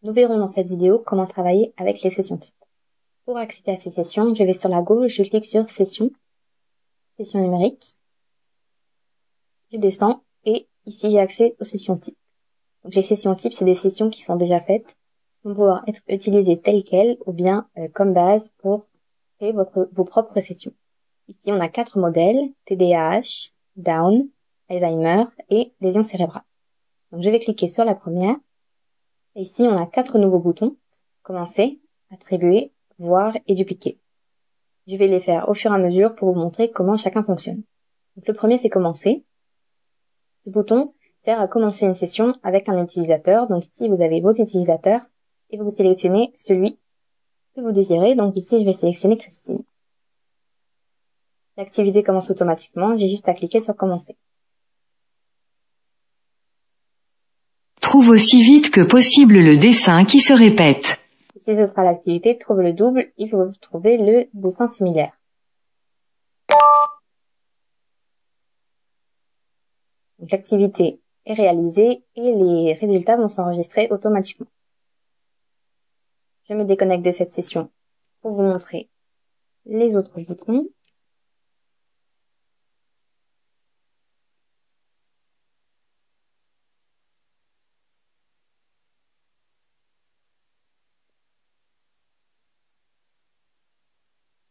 Nous verrons dans cette vidéo comment travailler avec les sessions types. Pour accéder à ces sessions, je vais sur la gauche, je clique sur Session, Session numérique. Je descends et ici j'ai accès aux sessions types. Donc les sessions types, c'est des sessions qui sont déjà faites, qui vont pouvoir être utilisées telles quelles ou bien comme base pour créer vos propres sessions. Ici, on a 4 modèles, TDAH, Down, Alzheimer et lésions cérébrales. Donc je vais cliquer sur la première. Et ici, on a 4 nouveaux boutons. Commencer, attribuer, voir et dupliquer. Je vais les faire au fur et à mesure pour vous montrer comment chacun fonctionne. Donc le premier, c'est commencer. Ce bouton sert à commencer une session avec un utilisateur. Donc ici, vous avez vos utilisateurs et vous sélectionnez celui que vous désirez. Donc ici, je vais sélectionner Christine. L'activité commence automatiquement. J'ai juste à cliquer sur commencer. Trouve aussi vite que possible le dessin qui se répète. Ici, ce sera l'activité trouve le double. Il faut trouver le dessin similaire. Donc l'activité est réalisée et les résultats vont s'enregistrer automatiquement. Je me déconnecte de cette session pour vous montrer les autres boutons.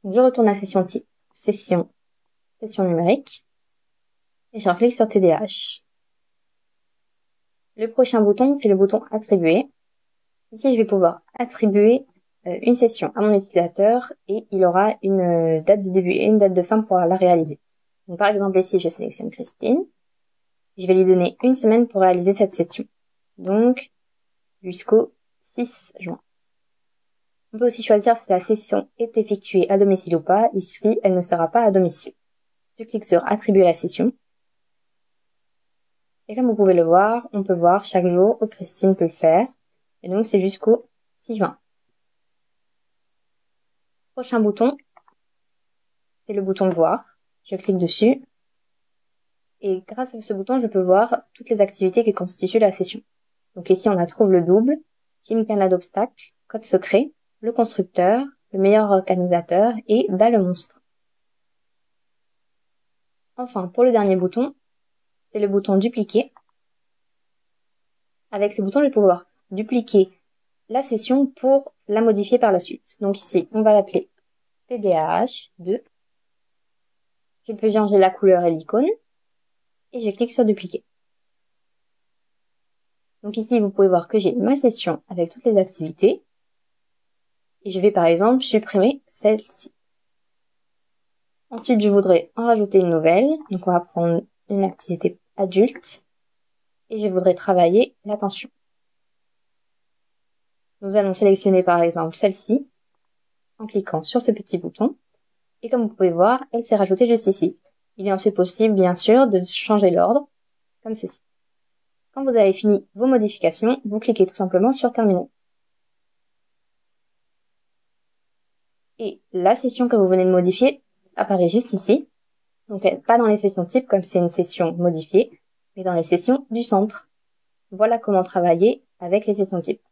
Donc, je retourne à session type, session numérique et je clique sur TDAH. Le prochain bouton, c'est le bouton attribuer. Ici, je vais pouvoir attribuer une session à mon utilisateur et il aura une date de début et une date de fin pour la réaliser. Donc, par exemple, ici, je sélectionne Christine. Je vais lui donner une semaine pour réaliser cette session. Donc, jusqu'au 6 juin. On peut aussi choisir si la session est effectuée à domicile ou pas. Ici, elle ne sera pas à domicile. Je clique sur attribuer la session. Et comme vous pouvez le voir, on peut voir chaque jour où Christine peut le faire. Et donc, c'est jusqu'au 6 juin. Prochain bouton, c'est le bouton voir. Je clique dessus. Et grâce à ce bouton, je peux voir toutes les activités qui constituent la session. Donc ici, on a trouve le double, gymkhana d'obstacles, code secret, le constructeur, le meilleur organisateur et bat le monstre. Enfin, pour le dernier bouton, c'est le bouton dupliquer. Avec ce bouton, je vais pouvoir dupliquer la session pour la modifier par la suite. Donc ici, on va l'appeler TDAH 2. Je peux changer la couleur et l'icône. Et je clique sur dupliquer. Donc ici, vous pouvez voir que j'ai ma session avec toutes les activités. Et je vais par exemple supprimer celle-ci. Ensuite, je voudrais en rajouter une nouvelle. Donc on va prendre une activité adulte. Et je voudrais travailler l'attention. Nous allons sélectionner par exemple celle-ci en cliquant sur ce petit bouton. Et comme vous pouvez voir, elle s'est rajoutée juste ici. Il est ensuite possible, bien sûr, de changer l'ordre, comme ceci. Quand vous avez fini vos modifications, vous cliquez tout simplement sur Terminer. Et la session que vous venez de modifier apparaît juste ici. Donc pas dans les sessions types comme c'est une session modifiée, mais dans les sessions du centre. Voilà comment travailler avec les sessions types.